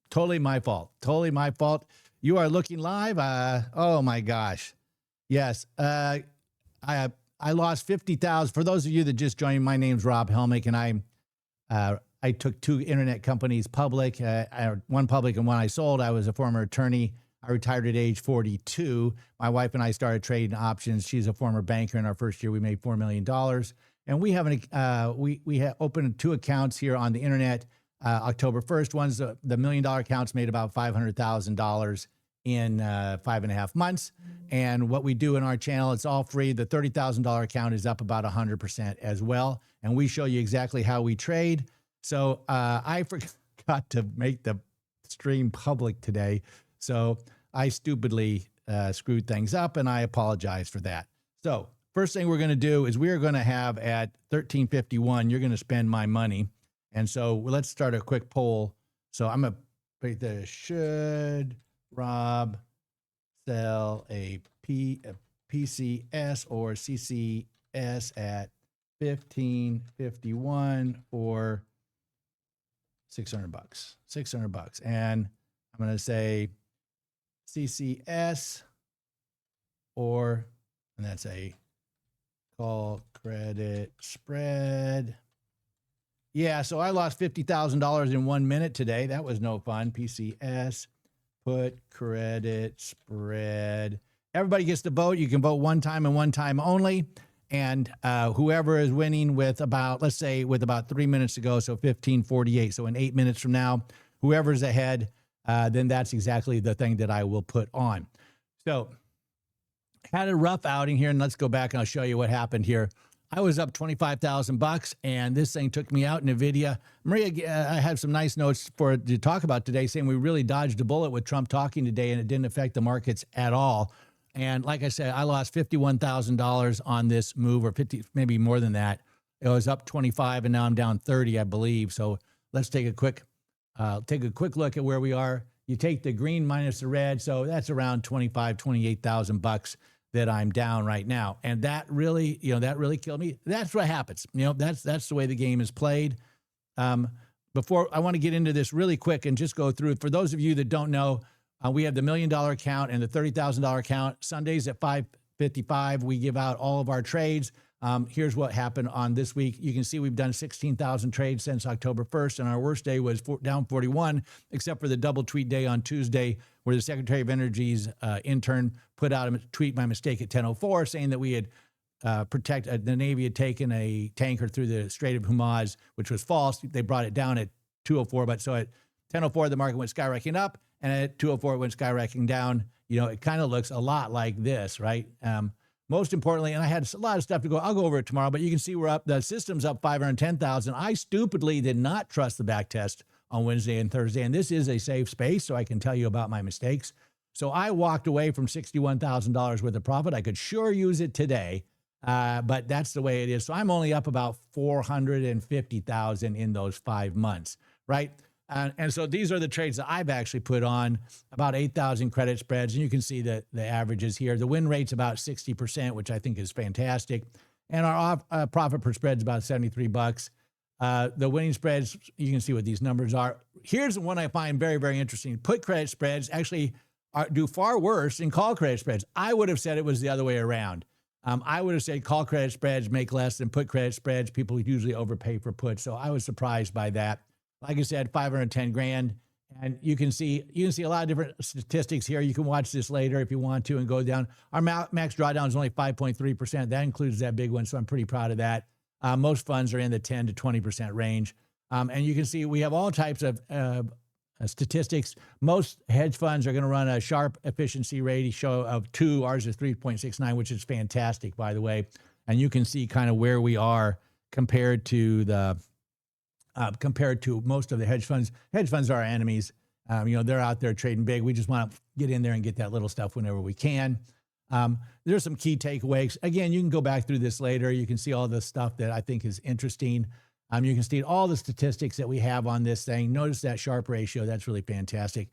Totally my fault. Totally my fault. You are looking live. Oh my gosh. Yes. I lost 50,000. For those of you that just joined, my name's Rob Helmick, and I took two internet companies public, one public and one I sold. I was a former attorney. I retired at age 42. My wife and I started trading options. She's a former banker. In our first year, we made $4 million. And we have we have opened two accounts here on the internet. October 1st, one's the $1 million accounts made about $500,000 in 5.5 months. And what we do in our channel, it's all free. The $30,000 account is up about 100% as well. And we show you exactly how we trade. So I forgot to make the stream public today. So I stupidly screwed things up, and I apologize for that. So first thing we're going to do is we are going to have at 13:51, you're going to spend my money. And so let's start a quick poll. So I'm going to put the should Rob sell a PCS or CCS at 1551 for $600. $600. And I'm going to say CCS and that's a call credit spread. Yeah, so I lost $50,000 in 1 minute today. That was no fun. PCS, put credit spread. Everybody gets to vote. You can vote one time and one time only. And whoever is winning with about, let's say, with about 3 minutes to go, so 15:48. So in 8 minutes from now, whoever's ahead, then that's exactly the thing that I will put on. So had a rough outing here, and let's go back and I'll show you what happened here. I was up $25,000, and this thing took me out. NVIDIA. Maria, I had some nice notes to talk about today, saying we really dodged a bullet with Trump talking today, and it didn't affect the markets at all. And like I said, I lost $51,000 on this move, or 50, maybe more than that. It was up 25, and now I'm down 30, I believe. So let's take a quick look at where we are. You take the green minus the red, so that's around 25, 28,000 bucks that I'm down right now. And that really, that really killed me. That's what happens. That's the way the game is played. Before I want to get into this really quick and just go through, for those of you that don't know, we have the $1 million account and the $30,000 account. Sundays at 5:55, we give out all of our trades. Here's what happened on this week. You can see we've done 16,000 trades since October 1st, and our worst day was down 41, except for the double tweet day on Tuesday, where the Secretary of Energy's intern put out a tweet by mistake at 10:04 saying that we had the Navy had taken a tanker through the Strait of Hormuz, which was false. They brought it down at 2:04, but so at 10:04 the market went skyrocketing up, and at 2:04 it went skyrocketing down. It kind of looks a lot like this, right? Most importantly, and I had a lot of stuff to go, I'll go over it tomorrow, but you can see we're up, the system's up 510,000. I stupidly did not trust the back test on Wednesday and Thursday, and this is a safe space, so I can tell you about my mistakes. So I walked away from $61,000 worth of profit. I could sure use it today, but that's the way it is. So I'm only up about 450,000 in those 5 months, right? And so these are the trades that I've actually put on, about 8,000 credit spreads. And you can see the averages here. The win rate's about 60%, which I think is fantastic. And our profit per spread is about 73 bucks. The winning spreads, you can see what these numbers are. Here's the one I find very, very interesting. Put credit spreads actually do far worse than call credit spreads. I would have said it was the other way around. I would have said call credit spreads make less than put credit spreads. People usually overpay for puts. So I was surprised by that. Like I said, 510 grand. And you can see a lot of different statistics here. You can watch this later if you want to and go down. Our max drawdown is only 5.3%. That includes that big one, so I'm pretty proud of that. Most funds are in the 10 to 20% range. And you can see we have all types of statistics. Most hedge funds are going to run a sharp efficiency ratio of 2. Ours is 3.69, which is fantastic, by the way. And you can see kind of where we are compared to most of the hedge funds. Hedge funds are our enemies. They're out there trading big. We just want to get in there and get that little stuff whenever we can. There's some key takeaways. Again, you can go back through this later. You can see all the stuff that I think is interesting. You can see all the statistics that we have on this thing. Notice that Sharpe ratio. That's really fantastic.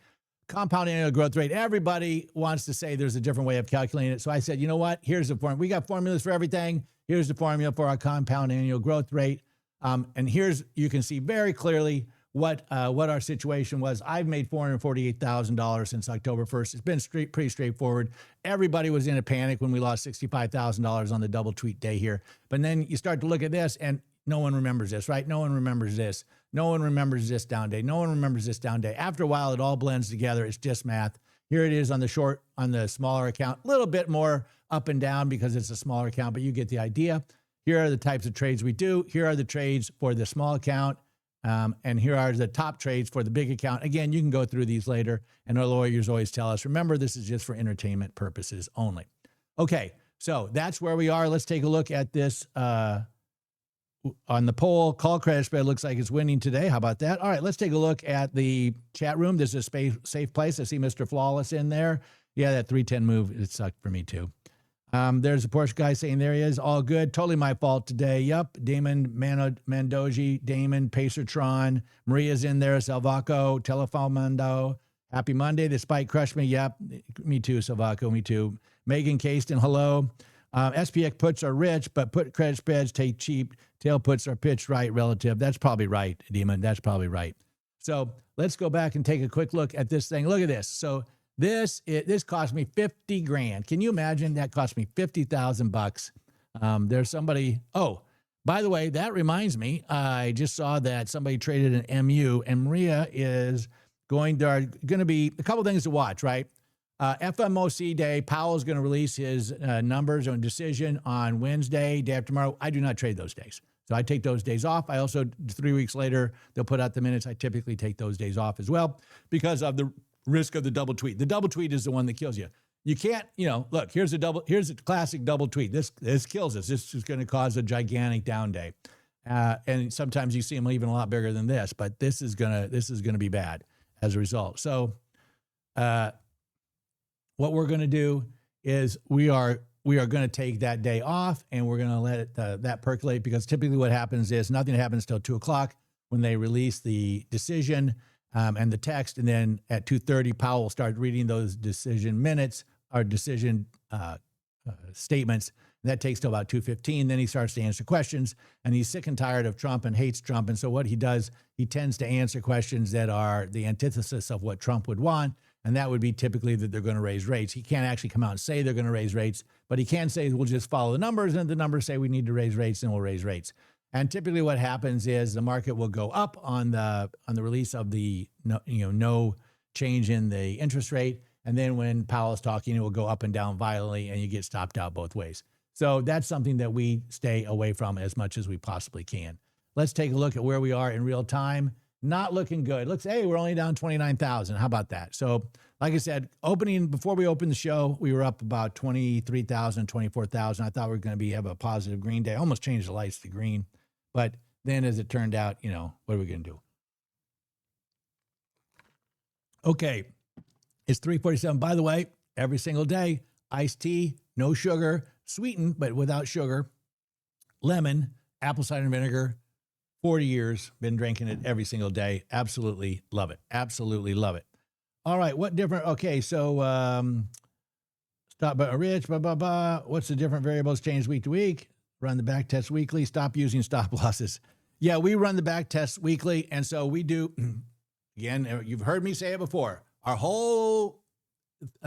Compound annual growth rate. Everybody wants to say there's a different way of calculating it. So I said, you know what? Here's the formula. We got formulas for everything. Here's the formula for our compound annual growth rate. And you can see very clearly what our situation was. I've made $448,000 since October 1st. It's been pretty straightforward. Everybody was in a panic when we lost $65,000 on the double tweet day here. But then you start to look at this and no one remembers this, right? No one remembers this. No one remembers this down day. No one remembers this down day. After a while, it all blends together. It's just math. Here it is on the smaller account, a little bit more up and down because it's a smaller account, but you get the idea. Here are the types of trades we do. Here are the trades for the small account. And here are the top trades for the big account. Again, you can go through these later, and our lawyers always tell us, remember, this is just for entertainment purposes only. Okay, so that's where we are. Let's take a look at this on the poll. Call credit spread looks like it's winning today. How about that? All right, let's take a look at the chat room. This is a safe place. I see Mr. Flawless in there. Yeah, that 310 move, it sucked for me too. There's a Porsche guy saying there he is. All good. Totally my fault today. Yep. Damon Mandoji, Damon, Pacertron, Maria's in there. Salvaco, Telephone Mando. Happy Monday. The spike crushed me. Yep. Me too, Salvaco. Me too. Megan Caston, hello. SPX puts are rich, but put credit spreads take cheap. Tail puts are pitched right relative. That's probably right, Demon. That's probably right. So let's go back and take a quick look at this thing. Look at this. So this cost me 50 grand. Can you imagine? That cost me 50,000 bucks. There's somebody. Oh, by the way, that reminds me. I just saw that somebody traded an MU, and Maria is going. There are going to be a couple things to watch, right? FOMC day. Powell's going to release his numbers on decision on Wednesday, day after tomorrow. I do not trade those days. So I take those days off. I also, 3 weeks later, they'll put out the minutes. I typically take those days off as well because of the risk of the double tweet. The double tweet is the one that kills you. You can't, look, here's a classic double tweet. This kills us. This is going to cause a gigantic down day. And sometimes you see them even a lot bigger than this, but this is going to be bad as a result. So what we're going to do is we are going to take that day off and we're going to let that percolate, because typically what happens is nothing happens till 2:00 when they release the decision and the text. And then at 2:30, Powell will start reading those decision minutes or decision statements. And that takes till about 2:15. Then he starts to answer questions, and he's sick and tired of Trump and hates Trump. And so what he does, he tends to answer questions that are the antithesis of what Trump would want. And that would be typically that they're going to raise rates. He can't actually come out and say they're going to raise rates, but he can say we'll just follow the numbers, and the numbers say we need to raise rates, and we'll raise rates. And typically what happens is the market will go up on the release of the no change in the interest rate. And then when Powell's talking, it will go up and down violently, and you get stopped out both ways. So that's something that we stay away from as much as we possibly can. Let's take a look at where we are in real time. Not looking good. Looks, hey, we're only down 29,000. How about that? So like I said, before we opened the show, we were up about 23,000, 24,000. I thought we were going to have a positive green day. I almost changed the lights to green. But then as it turned out, what are we going to do? Okay. It's 3:47. By the way, every single day, iced tea, no sugar, sweetened, but without sugar, lemon, apple cider vinegar, 40 years, been drinking it every single day. Absolutely love it. Absolutely love it. All right, what different? Okay, so stop by rich, blah, blah, blah. What's the different variables change week to week? Run the back test weekly. Stop using stop losses. Yeah, we run the back test weekly, and so we do, again, you've heard me say it before. Our whole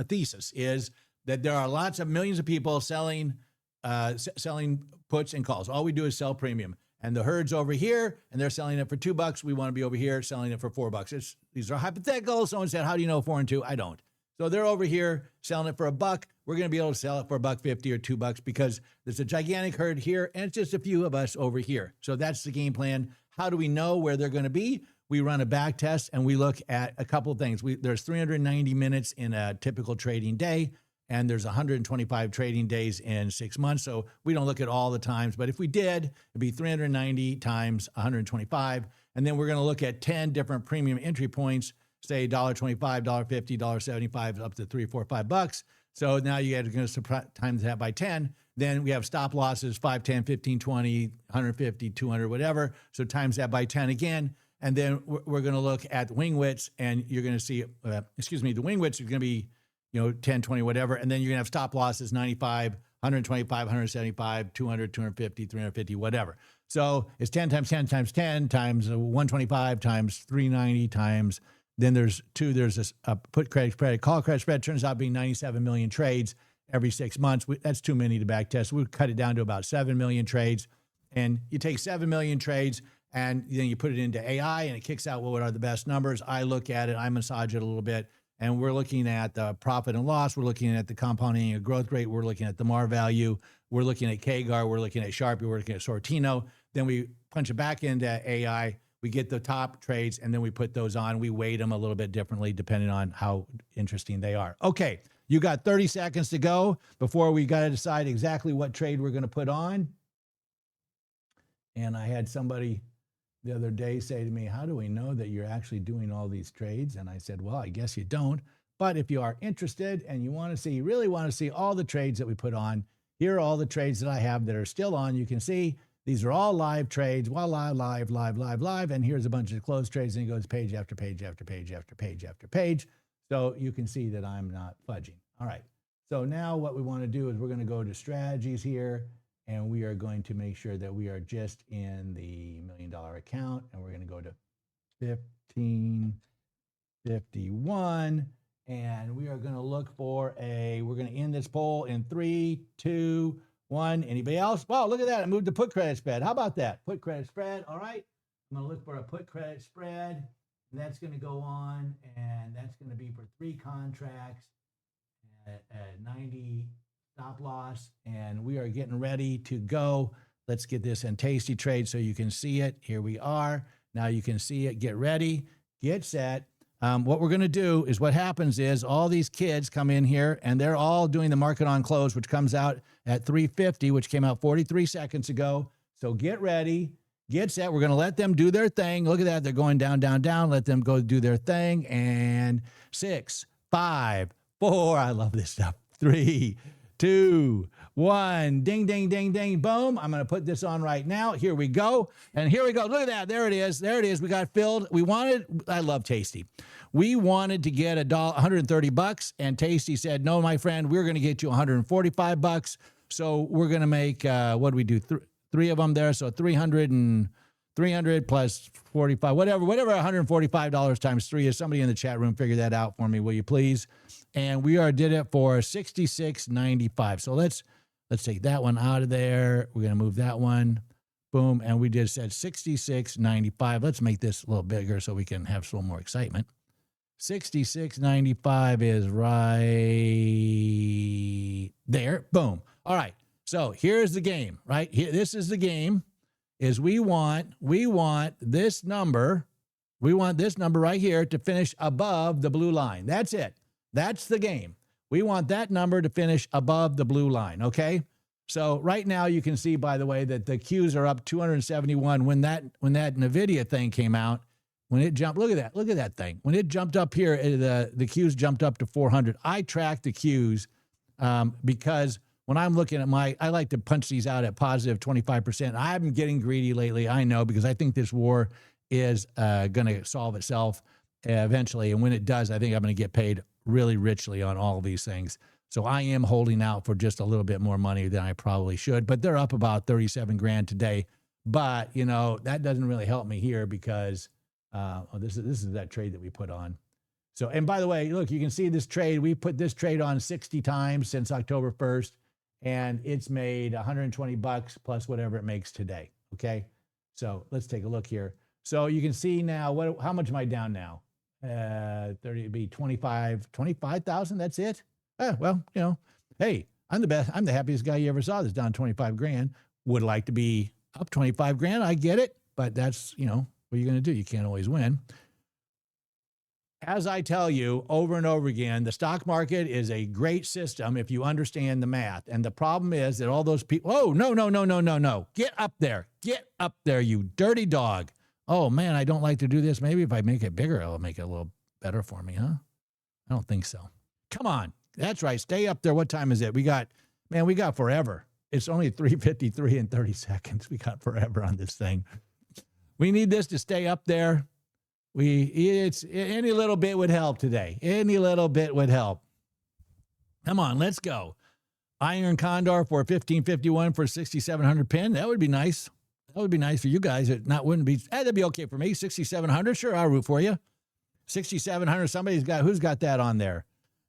thesis is that there are lots of millions of people selling puts and calls. All we do is sell premium. And the herd's over here, and they're selling it for $2. We want to be over here selling it for $4. These are hypotheticals. Someone said, how do you know 4 and 2? I don't. So they're over here selling it for $1. We're going to be able to sell it for $1.50 or $2 because there's a gigantic herd here, and it's just a few of us over here. So that's the game plan. How do we know where they're going to be? We run a back test, and we look at a couple of things. There's 390 minutes in a typical trading day, and there's 125 trading days in 6 months. So we don't look at all the times, but if we did, it'd be 390 times 125. And then we're going to look at 10 different premium entry points, say $1.25, $1.50, $1.75, up to $3, $4, $5. So now you are going to times that by 10. Then we have stop losses, 5, 10, 15, 20, 150, 200, whatever. So times that by 10 again. And then we're going to look at wing widths, and you're going to see, the wing widths are going to be 10, 20, whatever. And then you're going to have stop losses, 95, 125, 175, 200, 250, 350, whatever. So it's 10 times 10 times 10 times 125 times 390 times. Then there's a put credit spread, call credit spread turns out being 97 million trades every 6 months. That's too many to back test. We cut it down to about 7 million trades. And you take 7 million trades and then you put it into AI and it kicks out what are the best numbers. I look at it, I massage it a little bit, and we're looking at the profit and loss. We're looking at the compounding annual growth rate. We're looking at the MAR value. We're looking at CAGR. We're looking at Sharpie. We're looking at Sortino. Then we punch it back into AI. We get the top trades, and then we put those on. We weight them a little bit differently depending on how interesting they are. Okay, you got 30 seconds to go before we got to decide exactly what trade we're going to put on. And I had somebody the other day say to me, how do we know that you're actually doing all these trades? And I said, well, I guess you don't. But if you are interested and you want to see, really want to see all the trades that we put on, here are all the trades that I have that are still on. You can see these are all live trades. Well, live. And here's a bunch of closed trades. And it goes page after page after page after page after page. So you can see that I'm not fudging. All right. So now what we want to do is we're going to go to strategies here. And we are going to make sure that we are just in the $1 million account. And we're going to go to 1551. And we are going to look for we're going to end this poll in 3, 2, 1. Anybody else? Wow, look at that. I moved to put credit spread. How about that? Put credit spread. All right. I'm going to look for a put credit spread. And that's going to go on. And that's going to be for 3 contracts at 90 stop loss. And we are getting ready to go. Let's get this in Tasty Trade so you can see it. Here we are. Now you can see it. Get ready. Get set. What we're going to do is what happens is all these kids come in here and they're all doing the market on close, which comes out at 350, which came out 43 seconds ago. So get ready, get set. We're going to let them do their thing. Look at that. They're going down, down, down. Let them go do their thing. And 6, 5, 4. I love this stuff. 3, 2, 1. Ding, ding, ding, ding, boom. I'm going to put this on right now. Here we go. And here we go. Look at that. There it is. There it is. We got filled. I love Tasty. We wanted to get $130, and Tasty said, no, my friend, we're going to get you $145. So we're going to make, what do we do? 3 of them there. So 300 plus 45, whatever $145 times 3 is. Somebody in the chat room figure that out for me, will you please? And we did it for $66.95. So let's take that one out of there. We're going to move that one. Boom. And we just said $66.95. Let's make this a little bigger so we can have a little more excitement. $66.95 is right there. Boom. All right. So here's the game, right? Here, this is the game. Is we want this number. We want this number right here to finish above the blue line. That's it. That's the game. We want that number to finish above the blue line. Okay. So right now you can see, by the way, that the Qs are up 271. When that NVIDIA thing came out, when it jumped, look at that thing. When it jumped up here, the Qs jumped up to 400. I track the Qs because when I'm looking at I like to punch these out at positive 25%. I'm getting greedy lately, I know, because I think this war is going to solve itself eventually. And when it does, I think I'm going to get paid really richly on all of these things. So I am holding out for just a little bit more money than I probably should. But they're up about 37 grand today. But, that doesn't really help me here because this is that trade that we put on. So, and by the way, look, you can see this trade. We put this trade on 60 times since October 1st, and it's made $120 plus whatever it makes today. Okay. So let's take a look here. So you can see now, how much am I down now? 30 would be 25,000. That's it. Well, hey, I'm the best. I'm the happiest guy you ever saw that's down 25 grand. Would like to be up 25 grand. I get it. But that's, what are you going to do? You can't always win. As I tell you over and over again, the stock market is a great system if you understand the math. And the problem is that all those people, oh, no. Get up there. Get up there, you dirty dog. Oh, man, I don't like to do this. Maybe if I make it bigger, it'll make it a little better for me, huh? I don't think so. Come on. That's right. Stay up there. What time is it? We got forever. It's only 3:53 and 30 seconds. We got forever on this thing. We need this to stay up there. Any little bit would help today. Any little bit would help. Come on, let's go. Iron Condor for 1551 for 6,700 pin. That would be nice. That would be nice for you guys. Wouldn't be. That'd be okay for me. 6,700. Sure, I'll root for you. 6,700. Who's got that on there?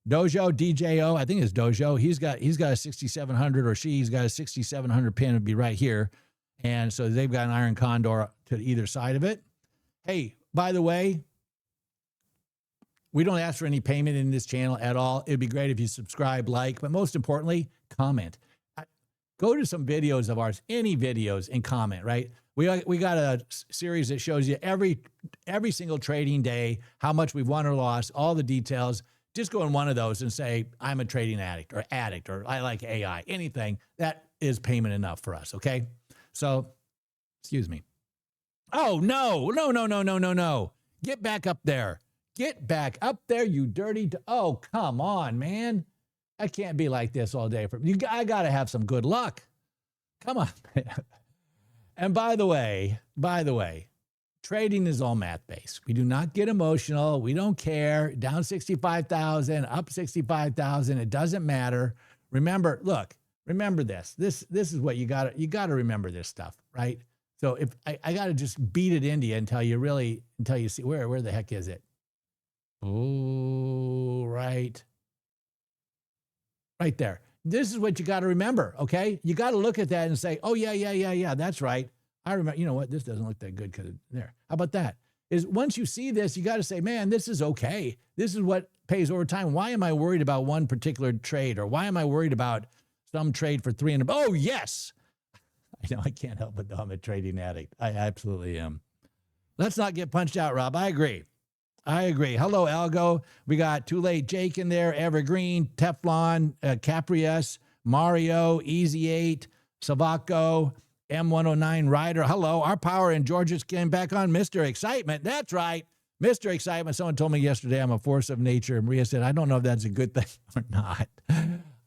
Dojo, DJO. I think it's Dojo. He's got a 6,700, or she's got a 6,700 pin. Would be right here. And so they've got an iron condor to either side of it. Hey, by the way, we don't ask for any payment in this channel at all. It'd be great if you subscribe, like, but most importantly, comment. Go to some videos of ours, any videos, and comment, right? We got a series that shows you every single trading day, how much we've won or lost, all the details. Just go in one of those and say, I'm a trading addict, or I like AI, anything. That is payment enough for us, okay? So, excuse me. Oh, no. Get back up there. Get back up there, you dirty. Oh, come on, man. I can't be like this all day. I got to have some good luck. Come on. And by the way, trading is all math-based. We do not get emotional. We don't care. Down 65,000, up 65,000. It doesn't matter. Remember this. This is what you got to remember this stuff, right? So if I got to just beat it into you until you see where the heck is it? Oh, right there. This is what you got to remember, okay? You got to look at that and say, oh, yeah, that's right. I remember, you know what? This doesn't look that good because there. How about that? Is once you see this, you got to say, man, this is okay. This is what pays over time. Why am I worried about one particular trade? Or why am I worried about some trade for 300? Oh, yes. I know I can't help but know I'm a trading addict. I absolutely am. Let's not get punched out, Rob. I agree. Hello, Algo. We got Too Late Jake in there, Evergreen, Teflon, Caprius, Mario, Easy 8, Savaco, M109 Rider. Hello, our power in Georgia's came back on. Mr. Excitement. That's right. Mr. Excitement. Someone told me yesterday I'm a force of nature. And Maria said, I don't know if that's a good thing or not.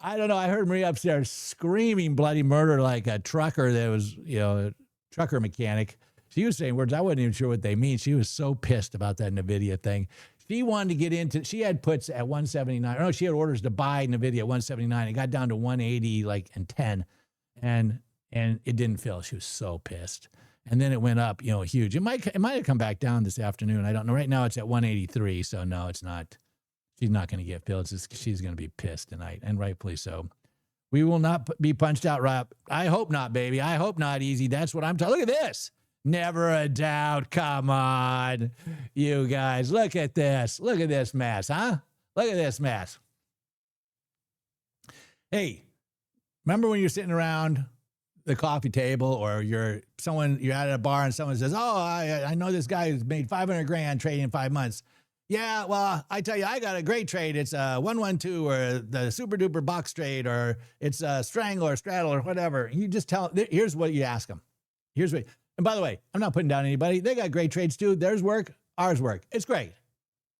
I don't know. I heard Maria upstairs screaming bloody murder like a trucker that was, a trucker mechanic. She was saying words I wasn't even sure what they mean. She was so pissed about that NVIDIA thing. She wanted to get into, she had puts at 179. No, she had orders to buy NVIDIA at 179. It got down to 180, and 10. And it didn't fill. She was so pissed. And then it went up, huge. It might have come back down this afternoon. I don't know. Right now it's at 183. So no, it's not. She's not going to get filled. She's going to be pissed tonight, and rightfully so. We will not be punched out, Rob. I hope not, baby. I hope not, Easy. That's what I'm talking. Look at this. Never a doubt. Come on, you guys. Look at this. Look at this mess, huh? Look at this mess. Hey, remember when you're sitting around the coffee table, or you're at a bar and someone says, oh, I know this guy who's made 500 grand trading in 5 months. Yeah, well, I tell you, I got a great trade. It's a 112 or the super duper box trade, or it's a strangle or straddle or whatever. You just tell, here's what you ask them. And by the way, I'm not putting down anybody. They got great trades too. Theirs work, ours work. It's great.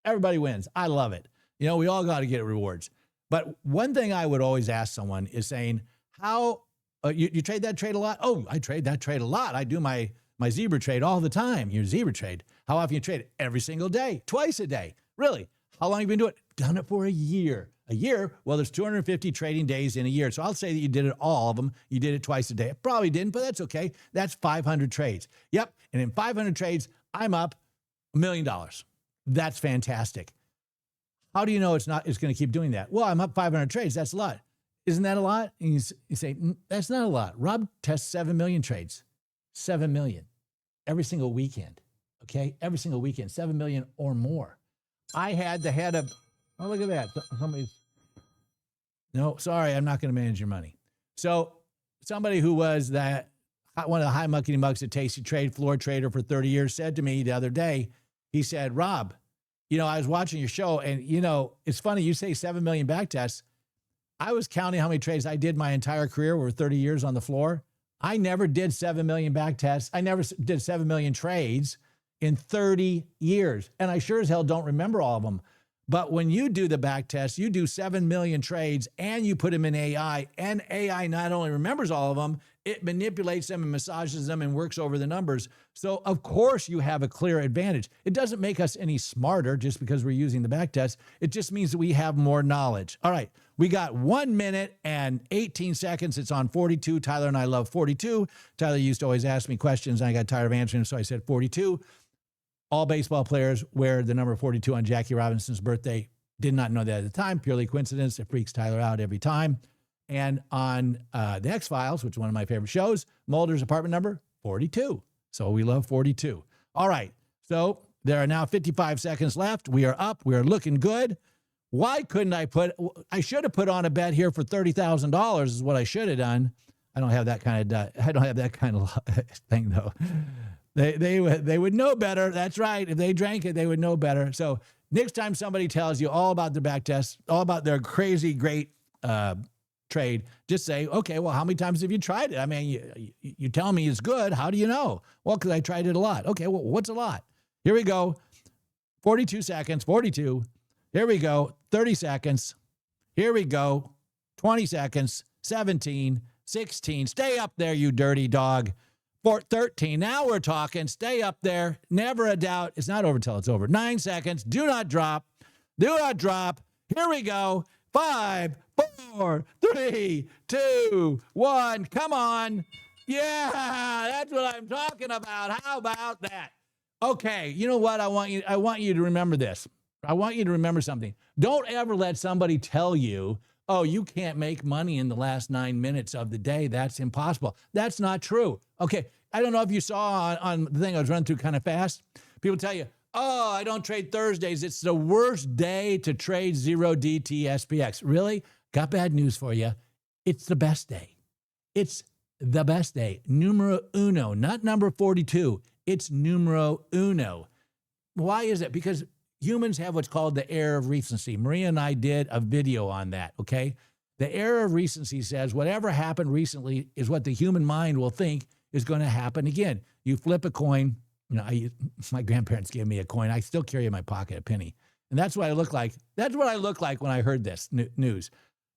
Everybody wins. I love it. We all got to get rewards. But one thing I would always ask someone is saying, how, you trade that trade a lot? Oh, I trade that trade a lot. I do my zebra trade all the time. Your zebra trade. How often you trade it? Every single day, twice a day. Really? How long have you been doing it? Done it for a year. A year? Well, there's 250 trading days in a year. So I'll say that you did it all of them. You did it twice a day. Probably didn't, but that's okay. That's 500 trades. Yep. And in 500 trades, I'm up $1 million. That's fantastic. How do you know it's going to keep doing that? Well, I'm up 500 trades. That's a lot. Isn't that a lot? And you say, that's not a lot. Rob tests 7 million trades. 7 million every single weekend. Okay. Every single weekend, 7 million or more. I had the head of, oh, look at that. No, sorry, I'm not going to manage your money. So somebody who was one of the high muckety mucks at Tasty Trade, floor trader for 30 years, said to me the other day, he said, Rob, I was watching your show, and, it's funny, you say 7 million back tests. I was counting how many trades I did my entire career over 30 years on the floor. I never did 7 million back tests. I never did 7 million trades in 30 years. And I sure as hell don't remember all of them. But when you do the back test, you do 7 million trades and you put them in AI, and AI not only remembers all of them, it manipulates them and massages them and works over the numbers. So of course you have a clear advantage. It doesn't make us any smarter just because we're using the back test. It just means that we have more knowledge. All right. We got 1 minute and 18 seconds. It's on 42. Tyler and I love 42. Tyler used to always ask me questions, and I got tired of answering them, so I said 42. All baseball players wear the number 42 on Jackie Robinson's birthday. Did not know that at the time. Purely coincidence. It freaks Tyler out every time. And on the X-Files, which is one of my favorite shows, Mulder's apartment number, 42. So we love 42. All right. So there are now 55 seconds left. We are up. We are looking good. Why couldn't I should have put on a bet here for $30,000 is what I should have done. I don't have that kind of thing though. They would know better. That's right. If they drank it, they would know better. So next time somebody tells you all about their back test, all about their crazy great trade, just say, okay, well, how many times have you tried it? I mean, you tell me it's good. How do you know? Well, because I tried it a lot. Okay, well, what's a lot? Here we go. 42 seconds, 42. Here we go. 30 seconds. Here we go. 20 seconds, 17, 16. Stay up there, you dirty dog. 13. Now we're talking. Stay up there. Never a doubt. It's not over till it's over. 9 seconds. Do not drop. Do not drop. Here we go. 5, 4, 3, 2, 1. Come on. Yeah, that's what I'm talking about. How about that? Okay, you know what? I want you to remember this. I want you to remember something. Don't ever let somebody tell you, oh, you can't make money in the last 9 minutes of the day. That's impossible. That's not true. Okay, I don't know if you saw on the thing I was running through kind of fast. People tell you, oh, I don't trade Thursdays. It's the worst day to trade 0dte SPX. Really? Got bad news for you. It's the best day. It's the best day. Numero uno, not number 42. It's numero uno. Why is it? Because humans have what's called the error of recency. Maria and I did a video on that, okay? The error of recency says whatever happened recently is what the human mind will think is going to happen again. You flip a coin. You know, my grandparents gave me a coin. I still carry in my pocket a penny. And that's what I look like. That's what I look like when I heard this news.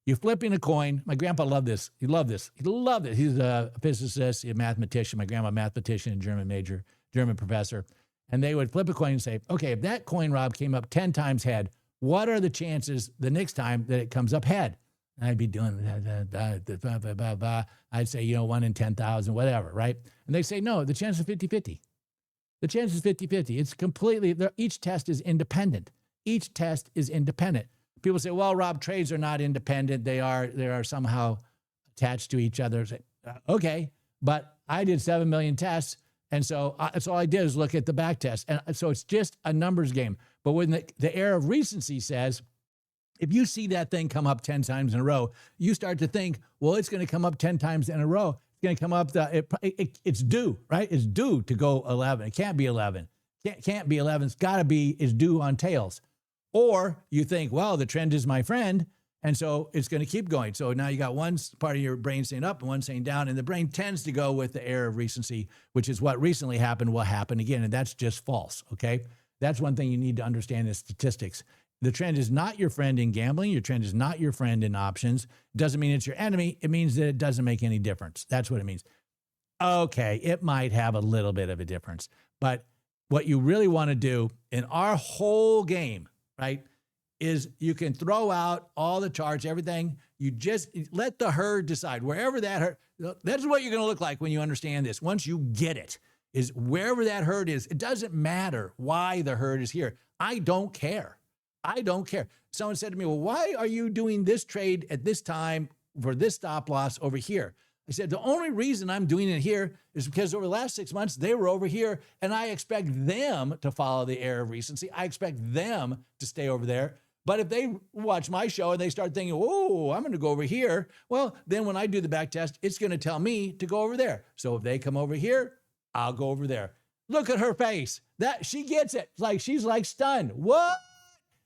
You're flipping a coin. My grandpa loved this. He loved this. He loved it. He's a physicist, a mathematician. My grandma, mathematician and German major, German professor. And they would flip a coin and say, okay, if that coin, Rob, came up 10 times head, what are the chances the next time that it comes up head? And I'd be doing, I'd say, 1 in 10,000, whatever, right? And they say, no, the chance is 50-50. The chance is 50-50. It's completely, each test is independent. Each test is independent. People say, well, Rob, trades are not independent. They are somehow attached to each other. Okay, but I did 7 million tests. And so that's all I did is look at the back test. And so it's just a numbers game. But when the error of recency says, if you see that thing come up 10 times in a row, you start to think, well, it's going to come up 10 times in a row. It's going to come up, it's due, right? It's due to go 11. It can't be 11. Can't be 11. It's due on tails. Or you think, well, the trend is my friend. And so it's going to keep going. So now you got one part of your brain saying up and one saying down. And the brain tends to go with the error of recency, which is what recently happened will happen again. And that's just false, okay? That's one thing you need to understand in statistics. The trend is not your friend in gambling. Your trend is not your friend in options. It doesn't mean it's your enemy. It means that it doesn't make any difference. That's what it means. Okay, it might have a little bit of a difference. But what you really want to do in our whole game, right, is you can throw out all the charts, everything. You just let the herd decide. Wherever that herd, that's what you're going to look like when you understand this. Once you get it, is wherever that herd is, it doesn't matter why the herd is here. I don't care. I don't care. Someone said to me, well, why are you doing this trade at this time for this stop loss over here? I said, the only reason I'm doing it here is because over the last 6 months, they were over here, and I expect them to follow the error of recency. I expect them to stay over there. But if they watch my show and they start thinking, oh, I'm going to go over here, well, then when I do the back test, it's going to tell me to go over there. So if they come over here, I'll go over there. Look at her face. That she gets it. It's like she's like stunned. What?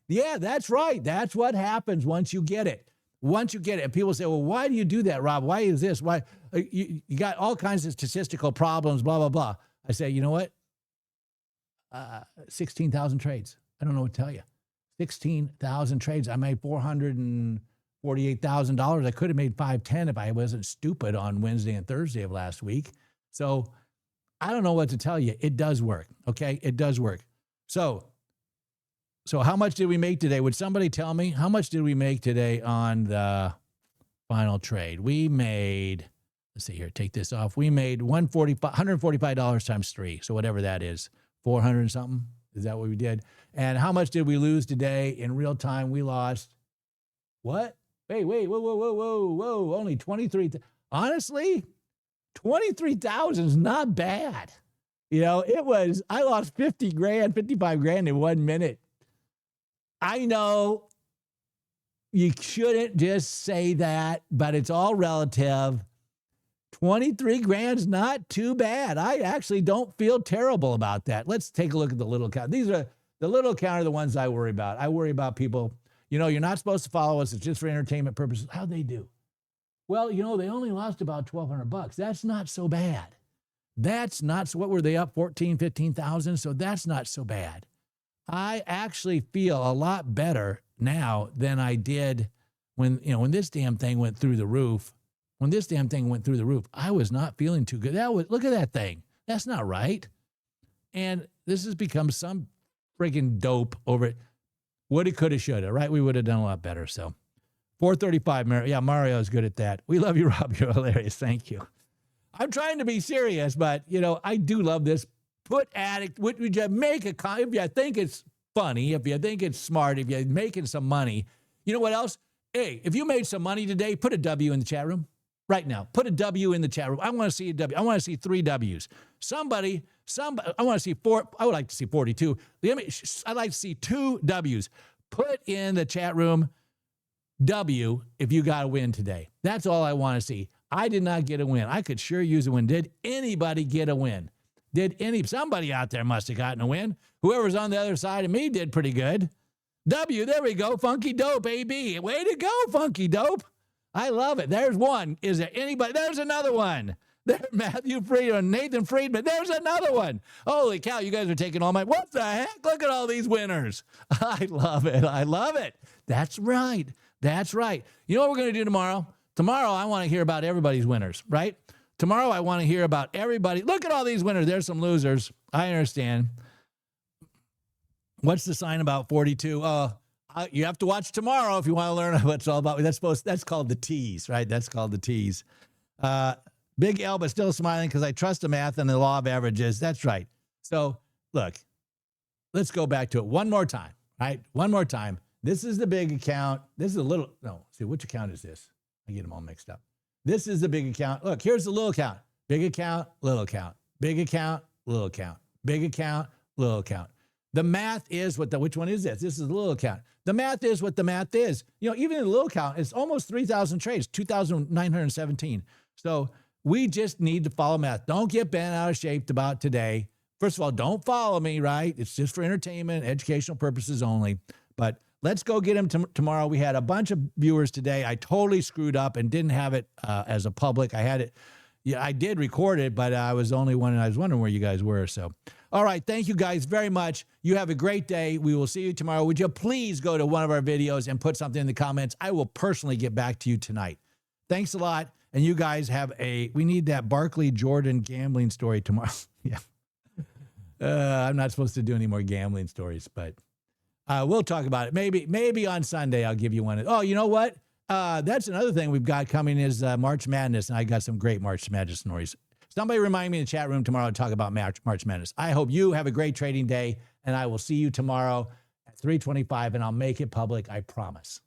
Yeah, that's right. That's what happens once you get it. Once you get it, and people say, well, why do you do that, Rob? Why is this? Why you got all kinds of statistical problems, blah, blah, blah. I say, you know what? 16,000 trades. I don't know what to tell you. 16,000 trades. I made $448,000. I could have made 510 if I wasn't stupid on Wednesday and Thursday of last week. So I don't know what to tell you. It does work. Okay. It does work. So So how much did we make today? Would somebody tell me how much did we make today on the final trade? We made, let's see here, take this off. We made $145 times 3. So whatever that is, 400 and something. Is that what we did? And how much did we lose today in real time? We lost what? Wait, whoa. Only 23. Honestly, 23,000 is not bad. You know, I lost 50 grand, 55 grand in 1 minute. I know you shouldn't just say that, but it's all relative. 23 grand's not too bad. I actually don't feel terrible about that. Let's take a look at the little count. These are the little count are the ones I worry about. I worry about people, you know, you're not supposed to follow us. It's just for entertainment purposes. How'd they do? Well, you know, they only lost about $1,200. That's not so bad. That's not so. What were they up? 14, 15,000. So that's not so bad. I actually feel a lot better now than I did when this damn thing went through the roof. When this damn thing went through the roof, I was not feeling too good. Look at that thing. That's not right. And this has become some friggin' dope over it. Woulda, coulda, shoulda, right? We would have done a lot better. So 435, Mario. Yeah, Mario is good at that. We love you, Rob. You're hilarious. Thank you. I'm trying to be serious, but, you know, I do love this. Would you make if you think it's funny, if you think it's smart, if you're making some money, you know what else? Hey, if you made some money today, put a W in the chat room right now. Put a W in the chat room. I want to see a W. I want to see 3 Ws. Somebody, I want to see 4. I would like to see 42. I'd like to see 2 Ws. Put in the chat room W if you got a win today. That's all I want to see. I did not get a win. I could sure use a win. Did anybody get a win? Somebody out there must have gotten a win. Whoever's on the other side of me did pretty good. W, there we go. Funky Dope, AB. Way to go, Funky Dope. I love it. There's one. Is there anybody? There's another one. There, Matthew Friedman, Nathan Friedman. There's another one. Holy cow, you guys are taking all my, what the heck? Look at all these winners. I love it. I love it. That's right. That's right. You know what we're going to do tomorrow? Tomorrow, I want to hear about everybody's winners, right? Tomorrow, I want to hear about everybody. Look at all these winners. There's some losers. I understand. What's the sign about 42? You have to watch tomorrow if you want to learn what it's all about. That's called the tease, right? That's called the tease. Big L, but still smiling because I trust the math and the law of averages. That's right. So, look, let's go back to it one more time, right? One more time. This is the big account. This is a little, no, see, which account is this? I get them all mixed up. This is the big account. Look, here's the little account. Big account, little account. Big account, little account. Big account, little account. The math is which one is this? This is the little account. The math is what the math is. You know, even in the little account, it's almost 3,000 trades, 2,917. So we just need to follow math. Don't get bent out of shape about today. First of all, don't follow me, right? It's just for entertainment, educational purposes only. But let's go get them tomorrow. We had a bunch of viewers today. I totally screwed up and didn't have it as a public. I had it. Yeah, I did record it, but I was only one, and I was wondering where you guys were. So, all right. Thank you guys very much. You have a great day. We will see you tomorrow. Would you please go to one of our videos and put something in the comments? I will personally get back to you tonight. Thanks a lot. And you guys we need that Barkley Jordan gambling story tomorrow. Yeah. I'm not supposed to do any more gambling stories, but we'll talk about it. Maybe on Sunday I'll give you one. Oh, you know what? That's another thing we've got coming is March Madness, and I got some great March Madness stories. Somebody remind me in the chat room tomorrow to talk about March Madness. I hope you have a great trading day, and I will see you tomorrow at 3:25, and I'll make it public, I promise.